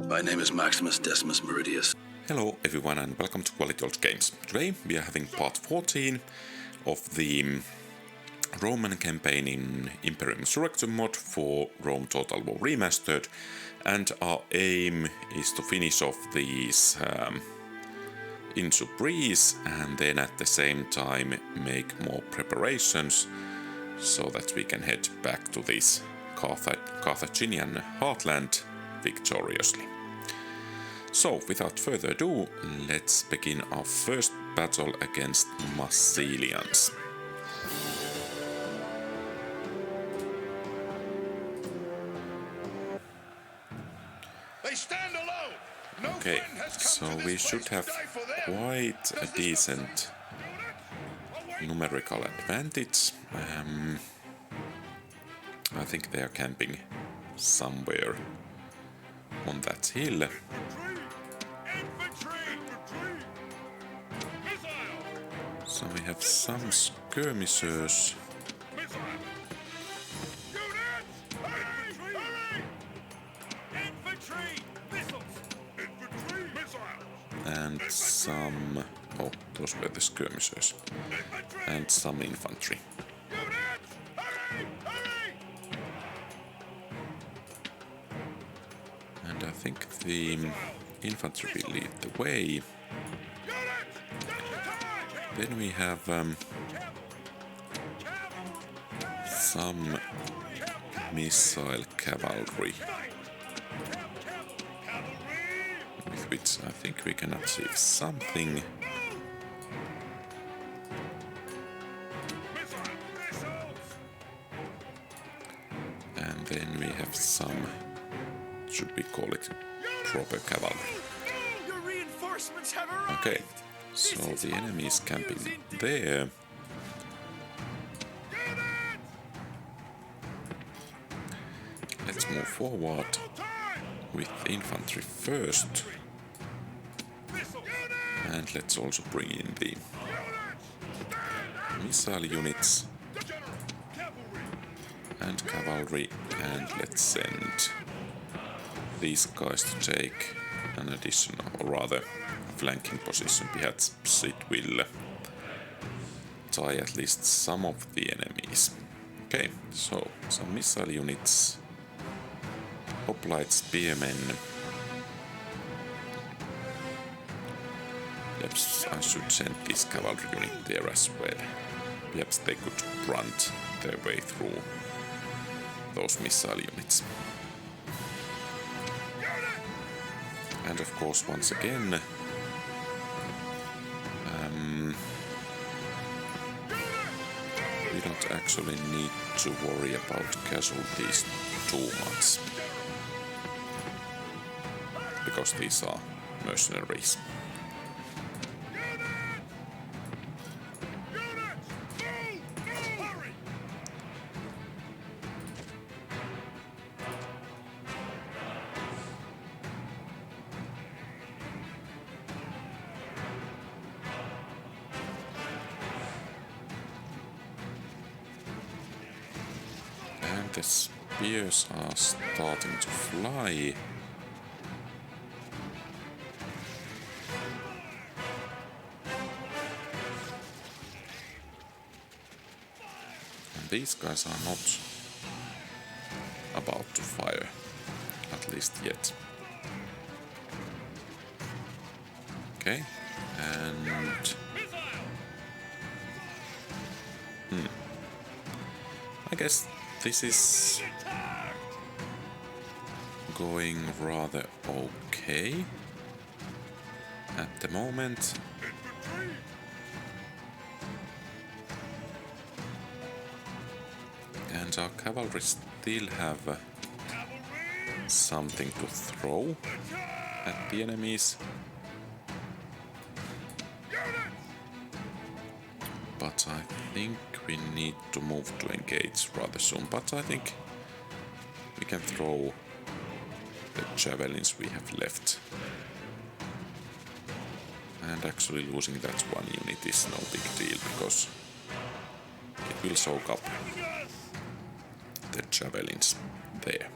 My name is Maximus Decimus Meridius. Hello everyone and welcome to QualityOldGames. Today we are having part 14 of the Roman campaign in Imperium Surrectum mod for Rome Total War Remastered, and our aim is to finish off these Insubres and then at the same time make more preparations so that we can head back to this Carthaginian heartland victoriously. So, without further ado, let's begin our first battle against Massalians. They stand alone. No Okay, friend has come so to this we place should to have die for them. quite a decent numerical advantage. I think they are camping somewhere on that hill. So we have some skirmishers. And some... oh, those were the skirmishers. And some infantry. And I think the infantry will lead the way. Then we have some missile cavalry, with which I think we can achieve something. And then we have some, should we call it proper cavalry? Okay, so the enemy is camping there. Let's move forward with infantry first. And let's also bring in the missile units and cavalry, and let's send these guys to take an additional, or rather flanking position. Perhaps it will tie at least some of the enemies. Okay, so some missile units, hoplite spearmen. Perhaps I should send this cavalry unit there as well. Perhaps they could brunt their way through those missile units. And of course, once again, we don't actually need to worry about casualties too much, because these are mercenaries. The spears are starting to fly. And these guys are not about to fire, at least yet. Okay, and... I guess this is going rather okay at the moment. And our cavalry still have something to throw at the enemies. But I think we need to move to engage rather soon. But I think we can throw the javelins we have left. And actually losing that one unit is no big deal, because it will soak up the javelins there.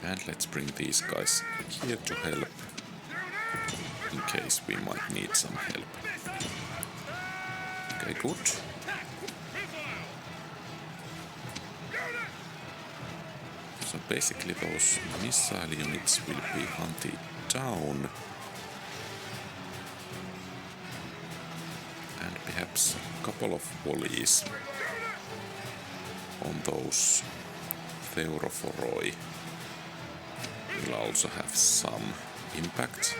And let's bring these guys here to help, in case we might need some help. Okay, good. So basically those missile units will be hunted down. And perhaps a couple of volleys on those Theorophoroi will also have some impact.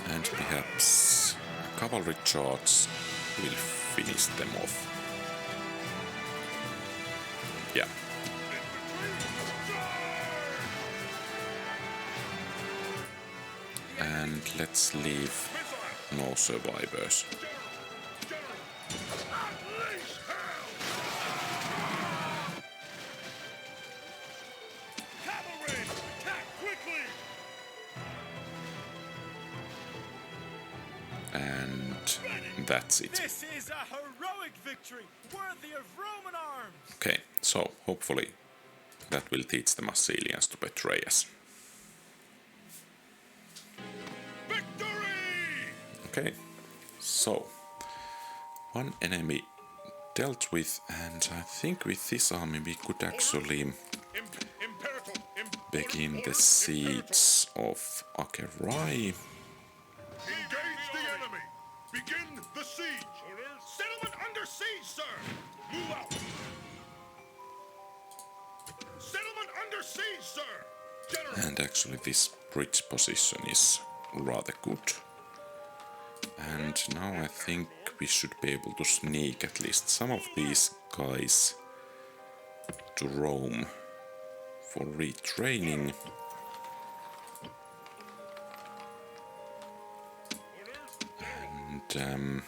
And perhaps a cavalry charge will finish them off. Yeah. And let's leave no survivors. And that's it. This is a heroic victory, worthy of Roman arms. Okay, so hopefully that will teach the Massalians to betray us. Victory! Okay, so one enemy dealt with, and I think with this army we could actually begin the siege of Akerai. Engage the enemy! Begin the siege! Settlement under siege, sir! Move out! Settlement under siege, sir! General! And actually this bridge position is rather good. And now I think we should be able to sneak at least some of these guys to Rome for retraining. And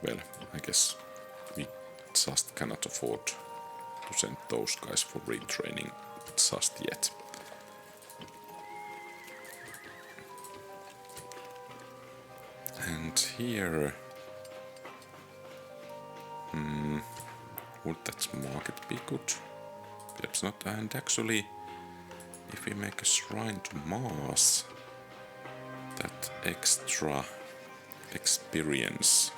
well, I guess we just cannot afford to send those guys for retraining just yet. And here, would that market be good? Perhaps not. And actually, if we make a shrine to Mars, that extra experience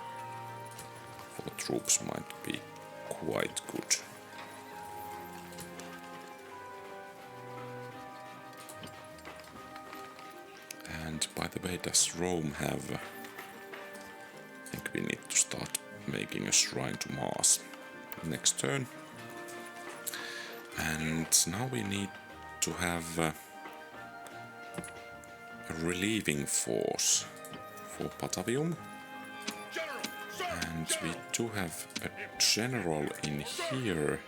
for troops might be quite good. And by the way, does Rome have... I think we need to start making a shrine to Mars next turn. And now we need to have a relieving force for Batavium. And we do have a general in here.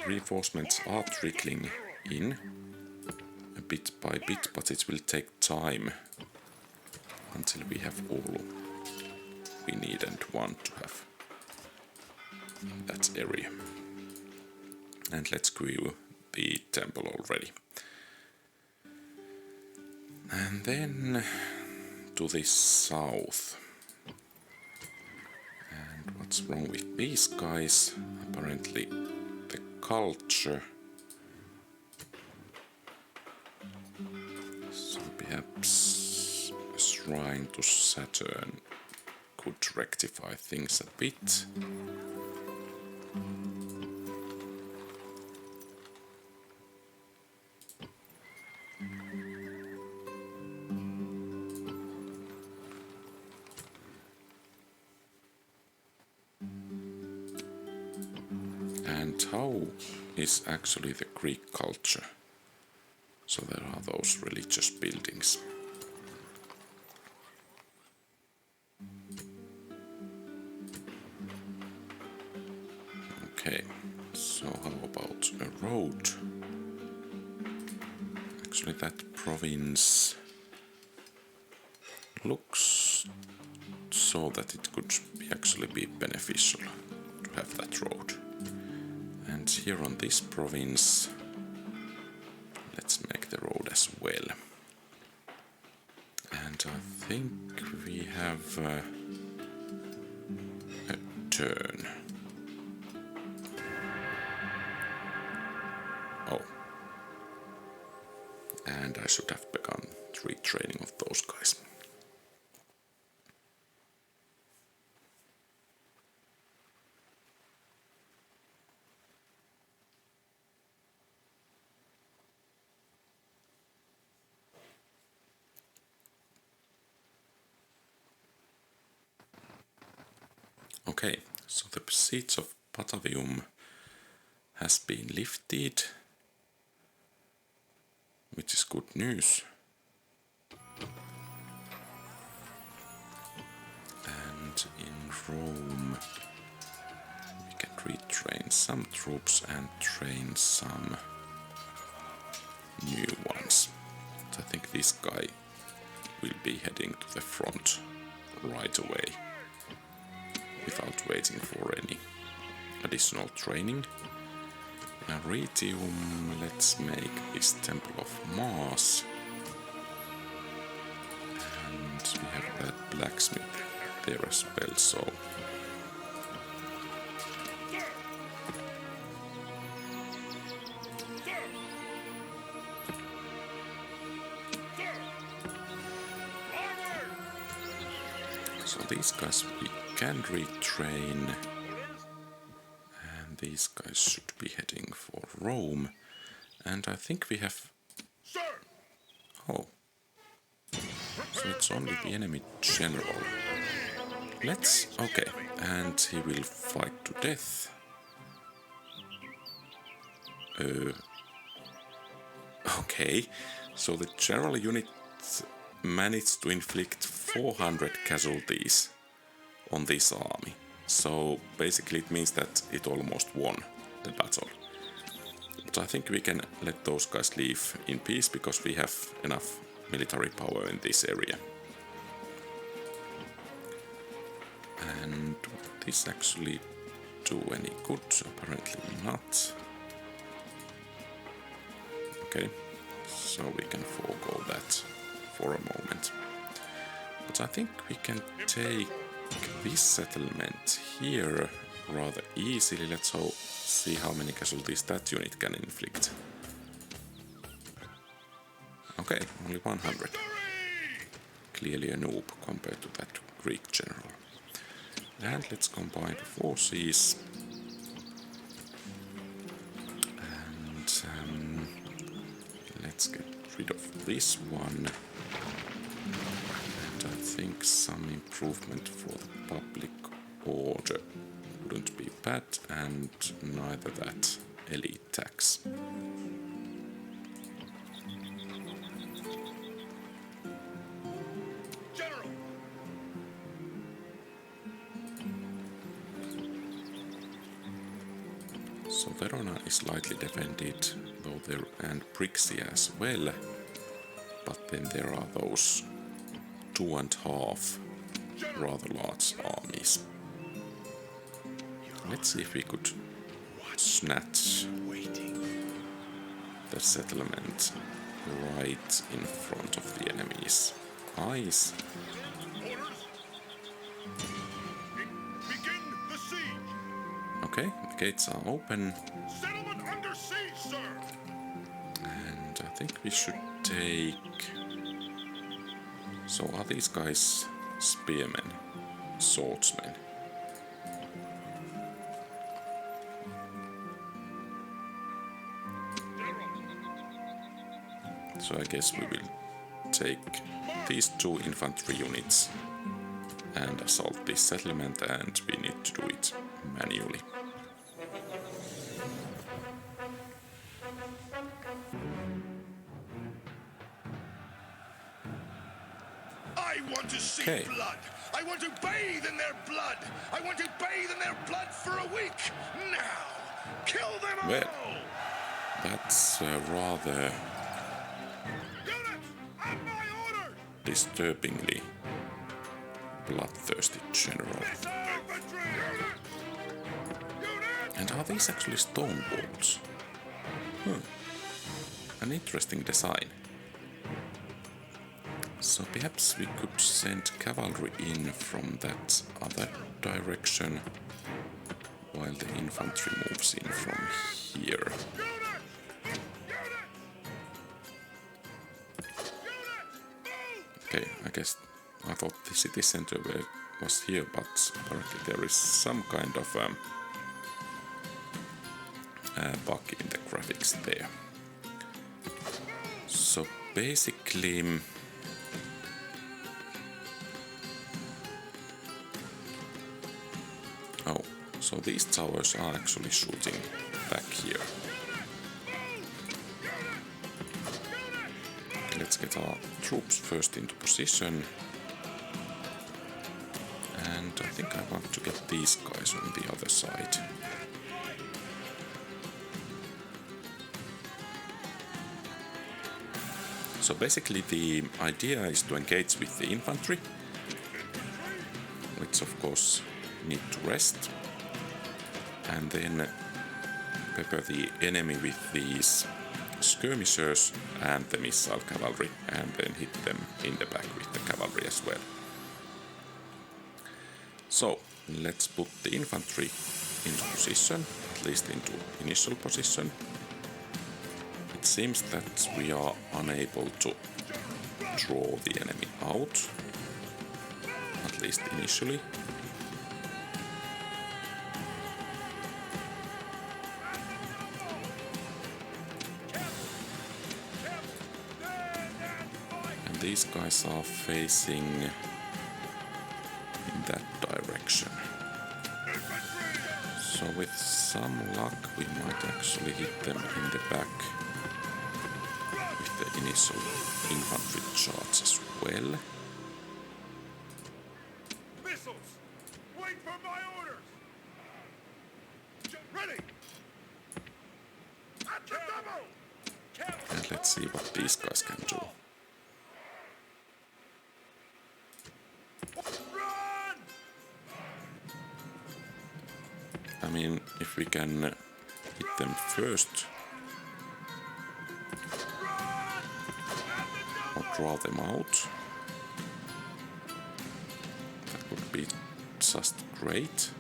reinforcements are trickling in a bit by bit, but it will take time until we have all we need and want to have in that area. And let's view the temple already. And then to the south. And what's wrong with these guys? Apparently the culture. So perhaps a shrine to Saturn could rectify things a bit. And how is actually the Greek culture? So there are those religious buildings. Okay, so how about a road? Actually that province looks so that it could actually be beneficial to have that road. And here on this province, let's make the road as well. And I think we have a turn. Oh. And I should have begun retraining of those guys. Okay, so the siege of Batavium has been lifted, which is good news. And in Rome, we can retrain some troops and train some new ones. But I think this guy will be heading to the front right away, without waiting for any additional training. Aritium, let's make this Temple of Mars. And we have that blacksmith there as well, so... So these guys we can retrain, and these guys should be heading for Rome, and I think we have... Oh, so it's only the enemy general. Let's... okay, and he will fight to death. Okay, so the general unit managed to inflict 400 casualties on this army. So basically it means that it almost won the battle. But I think we can let those guys leave in peace because we have enough military power in this area. And would this actually do any good? Apparently not. Okay, so we can forego that for a moment. But I think we can take this settlement here rather easily. Let's see how many casualties that unit can inflict. Okay, only 100. Clearly a noob compared to that Greek general. And let's combine the forces. And let's get rid of this one. And I think some improvement for the public order wouldn't be bad, and neither that elite tax. General! So Verona is slightly defended, though there, and Brixia as well. But then there are those 2.5 rather large armies. Let's see if we could snatch the settlement right in front of the enemy's eyes. Orders. Begin the siege. Okay, the gates are open, Settlement under siege, sir. and I think we should take... So are these guys spearmen, swordsmen? So I guess we will take these 2 infantry units and assault this settlement, and we need to do it manually. I want to see Okay. blood. I want to bathe in their blood. I want to bathe in their blood for a week. Now, kill them all. Well, that's rather Units, at my orders. disturbingly bloodthirsty general. Infantry. Units. And are these actually stone walls? An interesting design. So perhaps we could send cavalry in from that other direction, while the infantry moves in from here. Okay, I guess I thought the city center was here, but apparently there is some kind of bug in the graphics there. So basically, oh, so these towers are actually shooting back here. Let's get our troops first into position. And I think I want to get these guys on the other side. So basically the idea is to engage with the infantry, which of course need to rest, and then pepper the enemy with these skirmishers and the missile cavalry, and then hit them in the back with the cavalry as well. So let's put the infantry into position, at least into initial position. It seems that we are unable to draw the enemy out, at least initially. And these guys are facing in that direction. So with some luck we might actually hit them in the back with the initial infantry charge as well. Missiles! Wait for my orders! Ready! At the double! And let's see what these guys can do. Run! I mean, if we can hit them first or draw them out, that would be just great.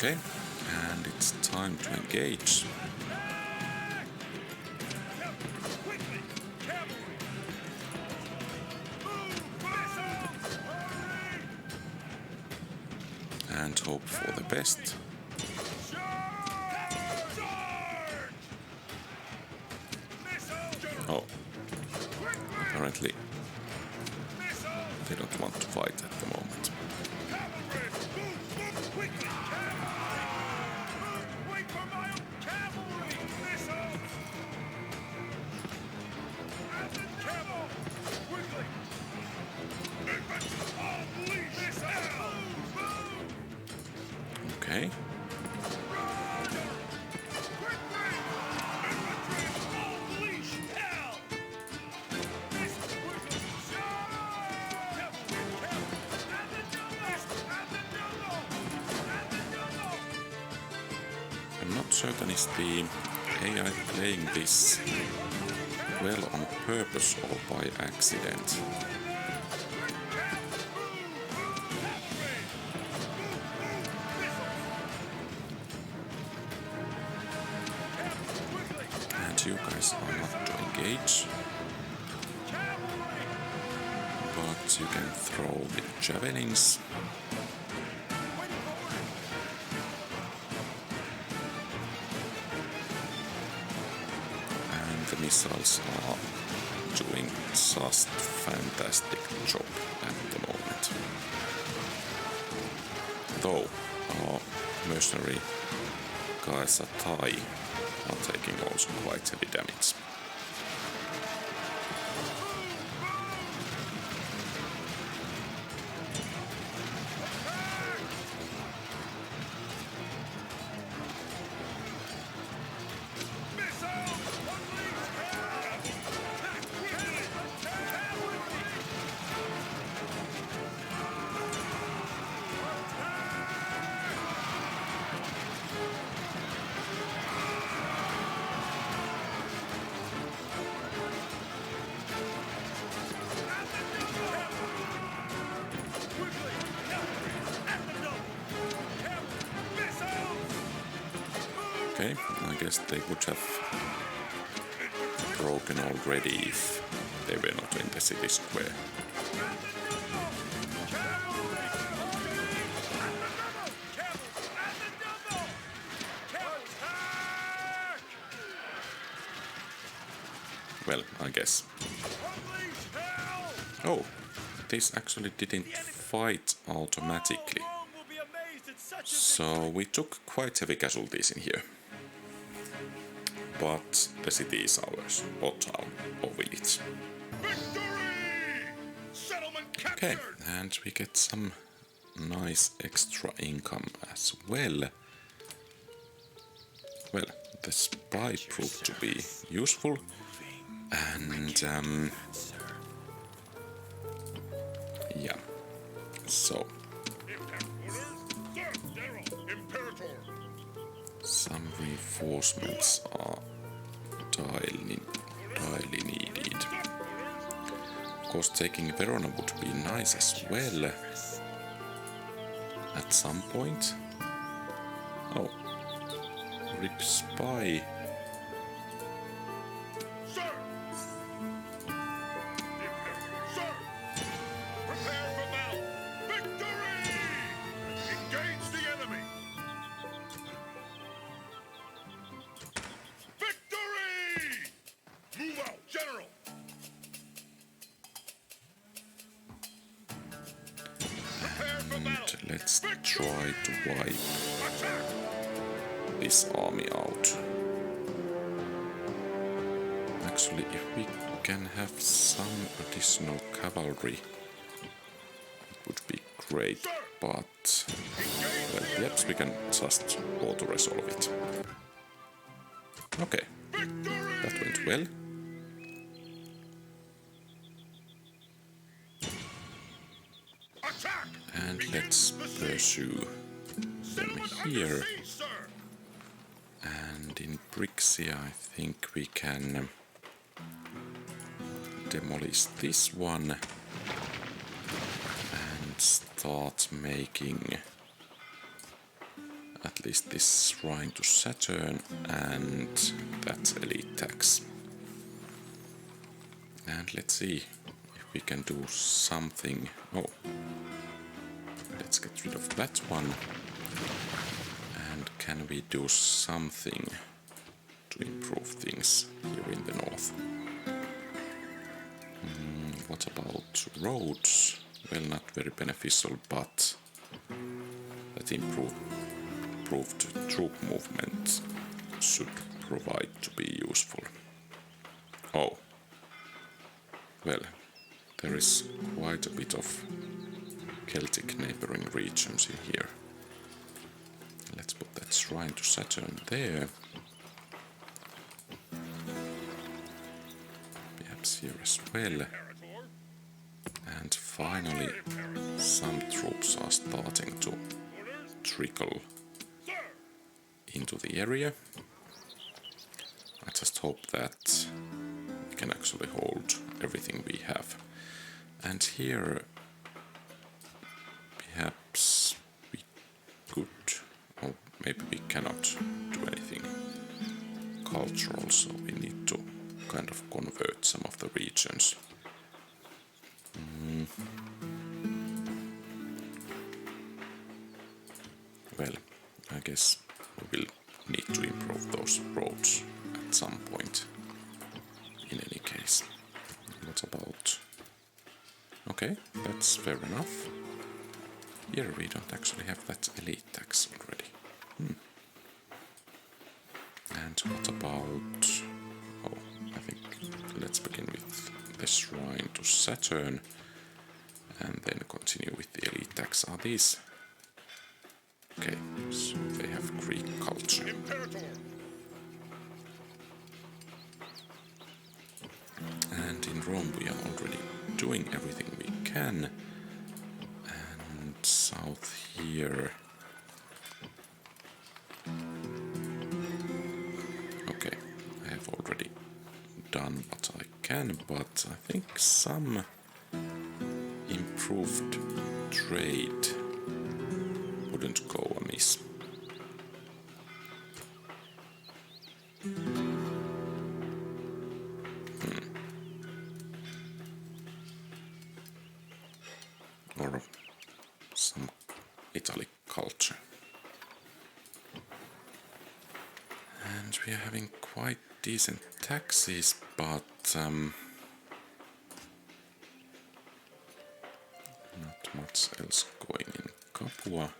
Okay, and it's time to engage. And hope for the best. Oh, apparently they don't want to fight at the moment. Cavalry! Move quickly! Wait for my own cavalry! Missiles! Camel! Quickly! Infantry! Unleash! Missiles! Okay. Unleash hell! I'm not certain is the AI playing this well on purpose or by accident. And you guys are not to engage, but you can throw the javelins. And the missiles are doing just fantastic job at the moment. Though our mercenary guys at Thai are taking also quite heavy damage. Okay, I guess they would have broken already if they were not in the city square. Well, I guess. Oh, this actually didn't fight automatically. So we took quite heavy casualties in here. But the city is ours, or town, or village. Victory! Settlement Okay, captured! and we get some nice extra income as well. Well, the spy proved to be useful, and yeah, so some reinforcements are direly needed. Of course, taking Verona would be nice as well at some point. Oh, rip spy. Sir! Sir! Prepare for battle! Victory! Engage the enemy! Victory! Move out, General! Prepare for battle! And let's try to wipe Attack! this army out. Actually, if we can have some additional cavalry, it would be great, but well, perhaps we can just auto-resolve it. Okay, that went well. Attack! And let's pursue them here. Sir! And in Brixia, I think we can demolish this one and start making at least this shrine to Saturn and that elite tax. And let's see if we can do something. Oh, let's get rid of that one. And can we do something to improve things here in the north? what about roads? Well, not very beneficial, but that improved troop movement should provide to be useful. Oh, well, there is quite a bit of Celtic neighboring regions in here. Let's put that shrine to Saturn there. Perhaps here as well. And finally, some troops are starting to trickle into the area. I just hope that we can actually hold everything we have. And here, perhaps we could, or maybe we cannot do anything cultural, so we need to kind of convert some of the regions. Well, I guess we will need to improve those roads at some point, in any case. What about... Okay, that's fair enough. Here we don't actually have that elite tax already. And what about... Oh, I think let's begin with the shrine to Saturn and then continue with the elite tax. Are these... Okay, so they have Greek culture. And in Rome we are already doing everything we can. And south here... Okay, I have already done what I can, but I think some improved trade wouldn't go amiss. Or some Italic culture. And we are having quite decent taxes, but not much else going in Capua.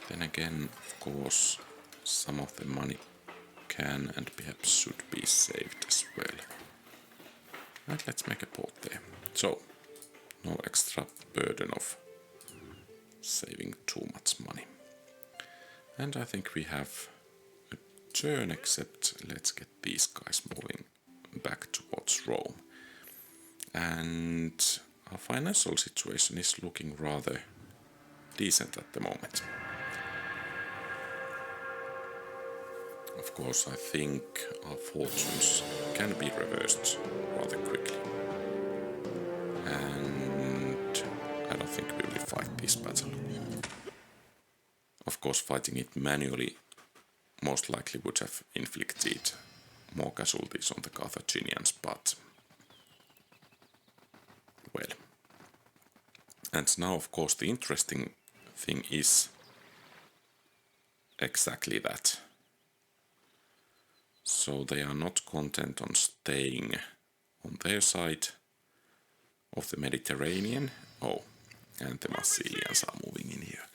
Then again, of course, some of the money can and perhaps should be saved as well. Right, let's make a port there. So, no extra burden of saving too much money. And I think we have a turn, except let's get these guys moving back towards Rome. And our financial situation is looking rather decent at the moment. Of course, I think our fortunes can be reversed rather quickly. And I don't think we will fight this battle. Of course, fighting it manually most likely would have inflicted more casualties on the Carthaginians, but... well. And now, of course, the interesting thing is exactly that. So they are not content on staying on their side of the Mediterranean. Oh, and the Massalians are moving in here.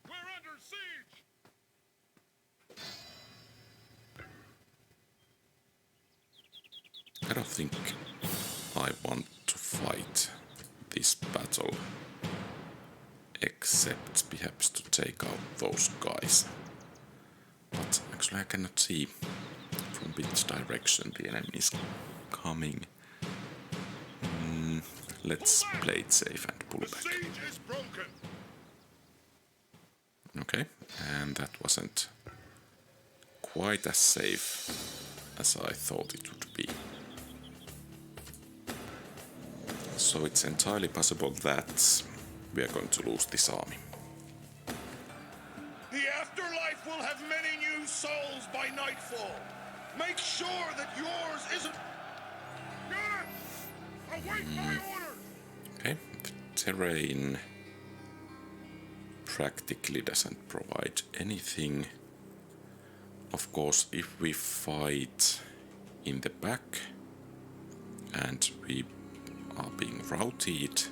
We're under siege! I don't think I want to fight this battle, except perhaps to take out those guys. But actually I cannot see from which direction the enemy is coming. Let's play it safe and pull The back. siege is broken! Okay, and that wasn't quite as safe as I thought it would be. So it's entirely possible that we are going to lose this army. The afterlife will have many new souls by nightfall. Make sure that yours isn't... Units! Await my orders! Okay, the terrain practically doesn't provide anything. Of course, if we fight in the back and we are being routed,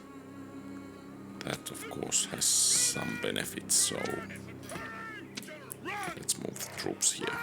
that of course has some benefits, so let's move the troops here.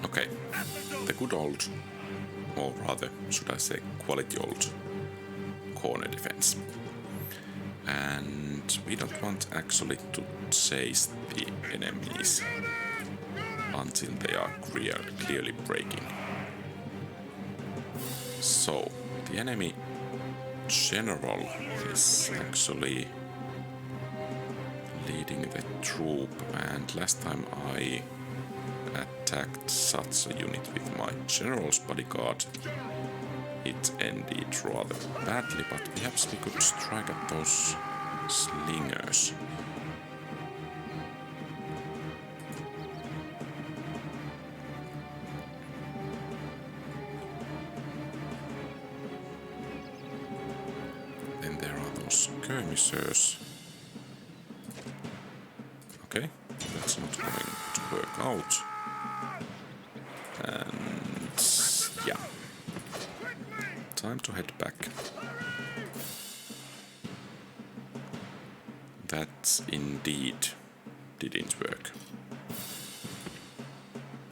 Okay, the good old, or rather, should I say, quality old corner defense. And we don't want actually to chase the enemies until they are clearly breaking. So, the enemy general is actually leading the troop, and last time I attacked such a unit with my general's bodyguard, it ended rather badly, but perhaps we could strike at those slingers. Then there are those skirmishers. Okay, that's not going to work out. And yeah, time to head back. That indeed didn't work.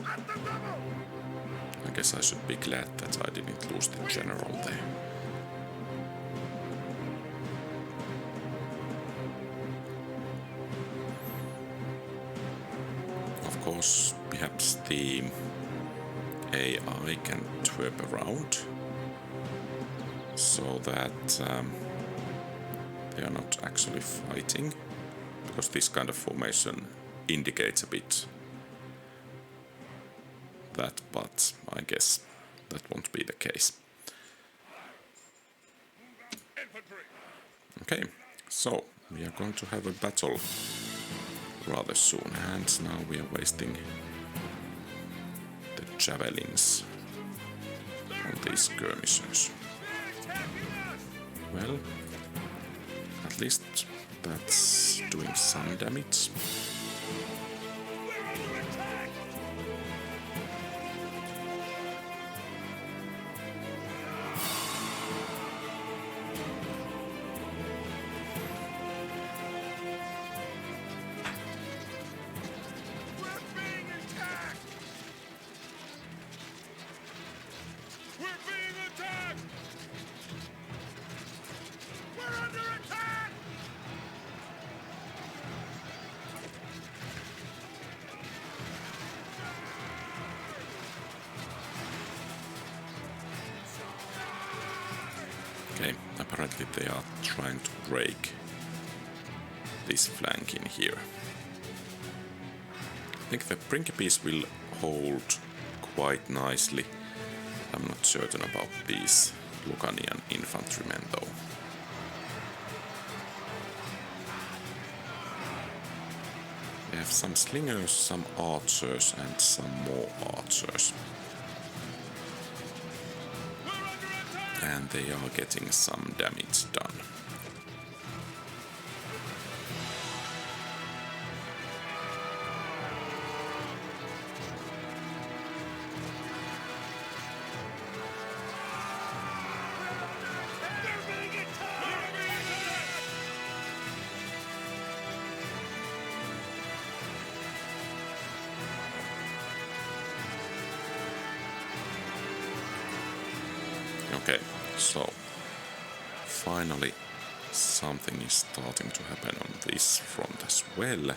I guess I should be glad that I didn't lose the general there. Of course, perhaps the AI can twerp around so that they are not actually fighting, because this kind of formation indicates a bit that, but I guess that won't be the case. Okay, so we are going to have a battle rather soon, and now we are wasting the javelins on these skirmishers. Well, at least that's doing some damage. Okay, apparently they are trying to break this flank in here. I think the Principes will hold quite nicely. I'm not certain about these Lucanian infantrymen though. They have some slingers, some archers and some more archers. And they are getting some damage done. Okay, so finally something is starting to happen on this front as well.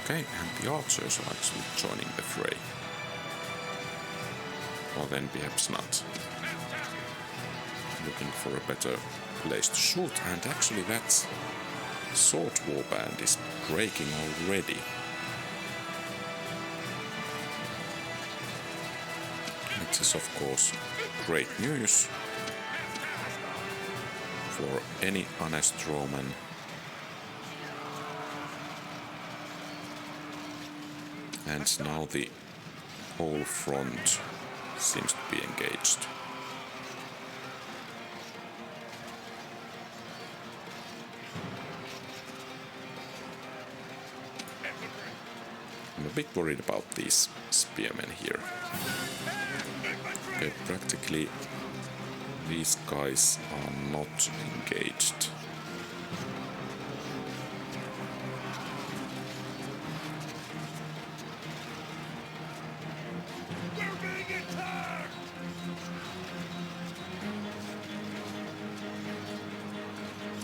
Okay, and the archers are actually joining the fray. Or then perhaps not. Looking for a better place to shoot, and actually that sword warband is breaking already. Which is of course great news for any honest Roman. And now the whole front seems to be engaged. I'm a bit worried about these spearmen here. Okay, practically these guys are not engaged.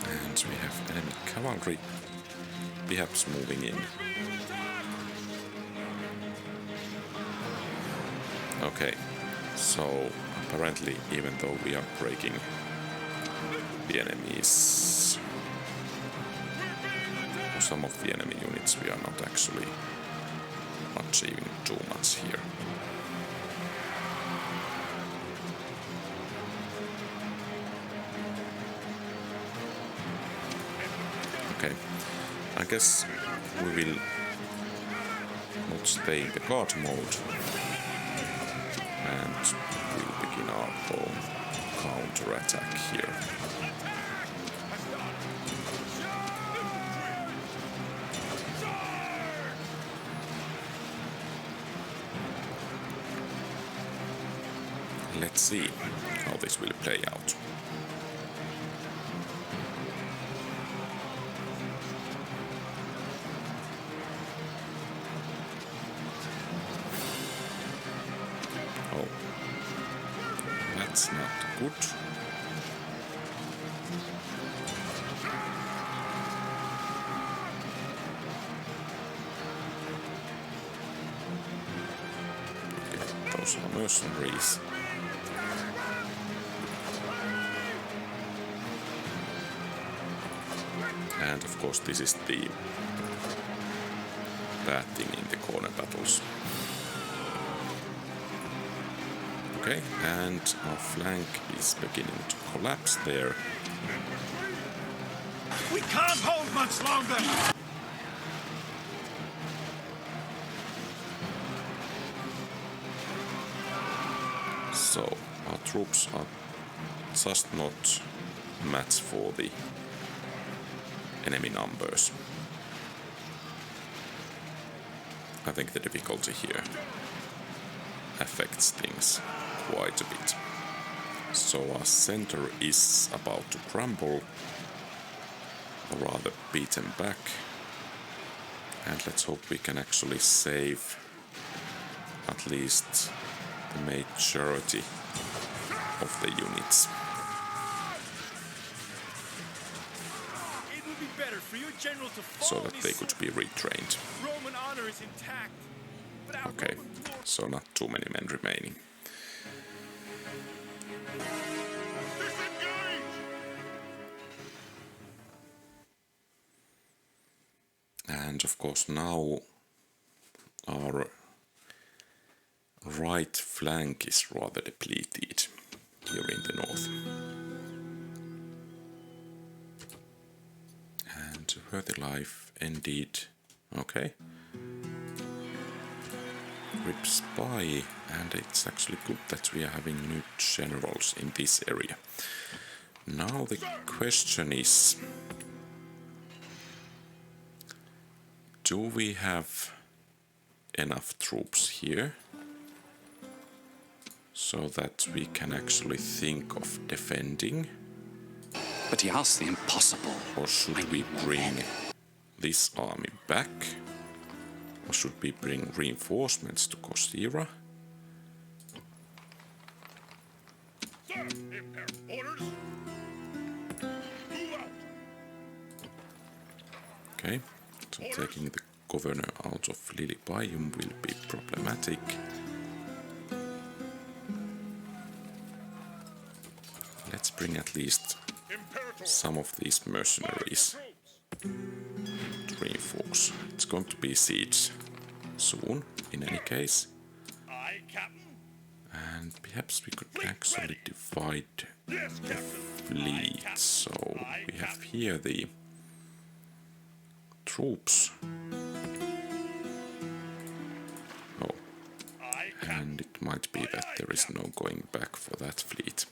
And we have enemy cavalry perhaps moving in. Okay, so apparently even though we are breaking the enemies, or some of the enemy units, we are not actually achieving too much here. Okay, I guess we will not stay in the guard mode and we'll begin our own counter-attack here. Let's see how this will play out. Oh, that's not good. Okay, those are mercenaries. And of course this is the bad thing in the corner battles. Okay, and our flank is beginning to collapse there. We can't hold much longer! So our troops are just not match for the enemy numbers. I think the difficulty here affects things quite a bit. So our center is about to crumble, or rather beaten back. And let's hope we can actually save at least the majority of the units. It would be better for your general to fall So that they could be retrained. Roman honor is intact. But our Okay, Roman glory- so not too many men remaining. Disengage! And of course now our right flank is rather depleted here in the north. And worthy life indeed. Okay. Rip spy, and it's actually good that we are having new generals in this area. Now the question is, do we have enough troops here so that we can actually think of defending? But he asks the impossible. Or should we bring this army back? Or should we bring reinforcements to Kostira? Sir, Imperium orders. Move out. Okay, so taking the governor out of Lilibium will be problematic. Let's bring at least some of these mercenaries to reinforce. It's going to be siege soon, in any case. Aye, Captain. And perhaps we could actually divide Yes, the Captain. fleet. So we have here the troops. Oh, Aye, and it might be that there is no going back for that fleet.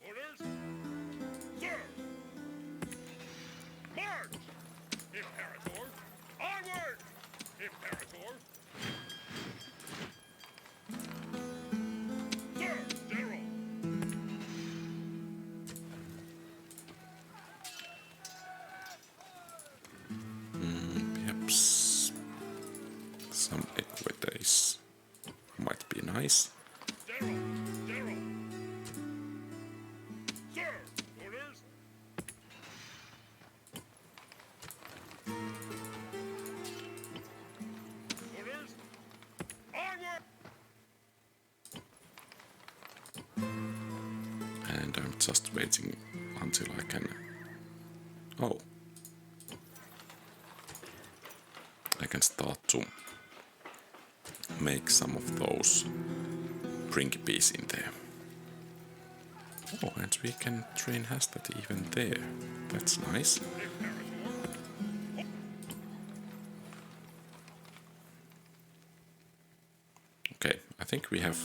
Orders? Sir! March! Imperator! Onward! Imperator! Sir! General! Perhaps some equidays might be nice. General! General! Sir! Orders? Orders? Onward! And I'm just waiting until I can... Oh. I can start to make some of those principes in there. Oh, and we can train Hastad even there. That's nice. Okay, I think we have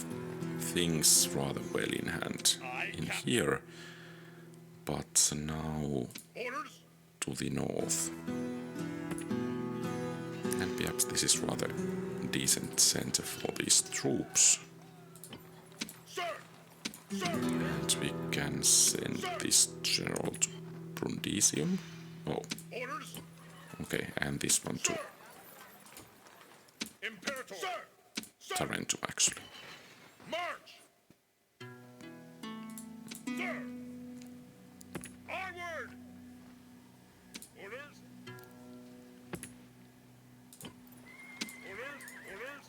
things rather well in hand in here. But now Orders? to the north. And perhaps this is rather decent center for these troops. Sir! Sir! And we can send this general to Brundisium. Oh, Orders? okay, and this one to Imperator! Sir! Sir! Tarentum actually. March! Sir! Onward! Orders? Orders? Orders?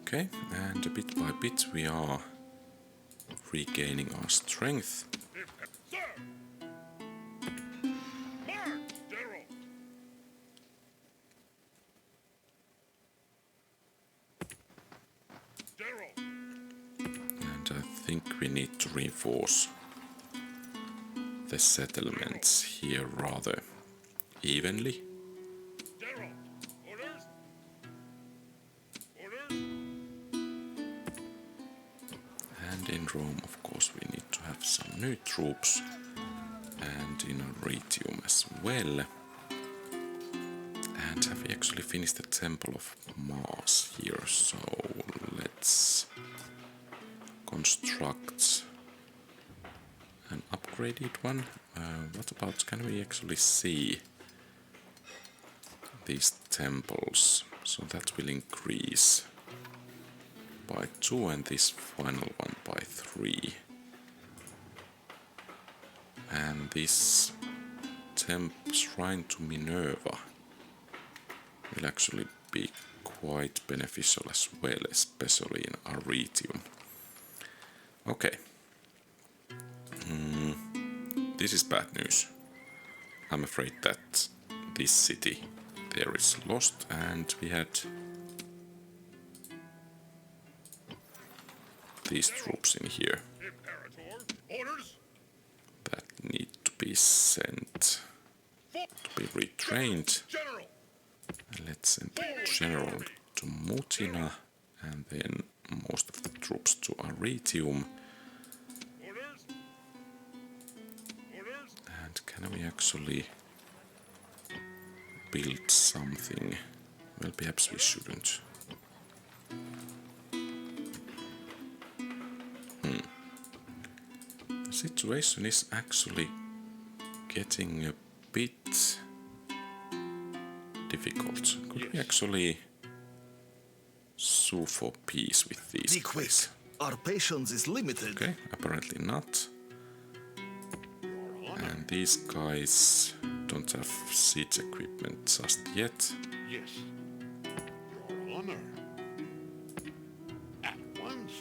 Okay, and bit by bit we are regaining our strength. Sir! March, General! General! And I think we need to reinforce the settlements here rather evenly. General! Orders? Orders? And in Rome, of course, we need to have some new troops. And in Arretium as well. And have we actually finished the Temple of Mars here? So let's construct an upgraded one. What about, can we actually see these temples? So that will increase by 2 and this final one by 3. And this shrine to Minerva will actually be quite beneficial as well, especially in Arretium. Okay. This is bad news. I'm afraid that this city there is lost, and we had these troops in here Imperator! Orders? that need to be sent to be retrained. General! Let's send the general to Mutina and then most of the troops to Arretium. Orders? Orders? And can we actually build something? Well, perhaps we shouldn't. The situation is actually getting a bit difficult. Could we actually sue for peace with these Be quick. guys? Our patience is limited. Okay, apparently not. And these guys don't have siege equipment just yet. Yes. Your honor. At once.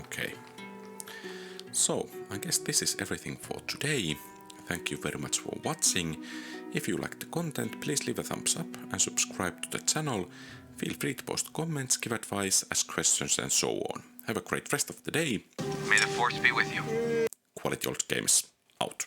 Okay. So, I guess this is everything for today. Thank you very much for watching. If you like the content, please leave a thumbs up and subscribe to the channel. Feel free to post comments, give advice, ask questions and so on. Have a great rest of the day. May the force be with you. QualityOldGames out.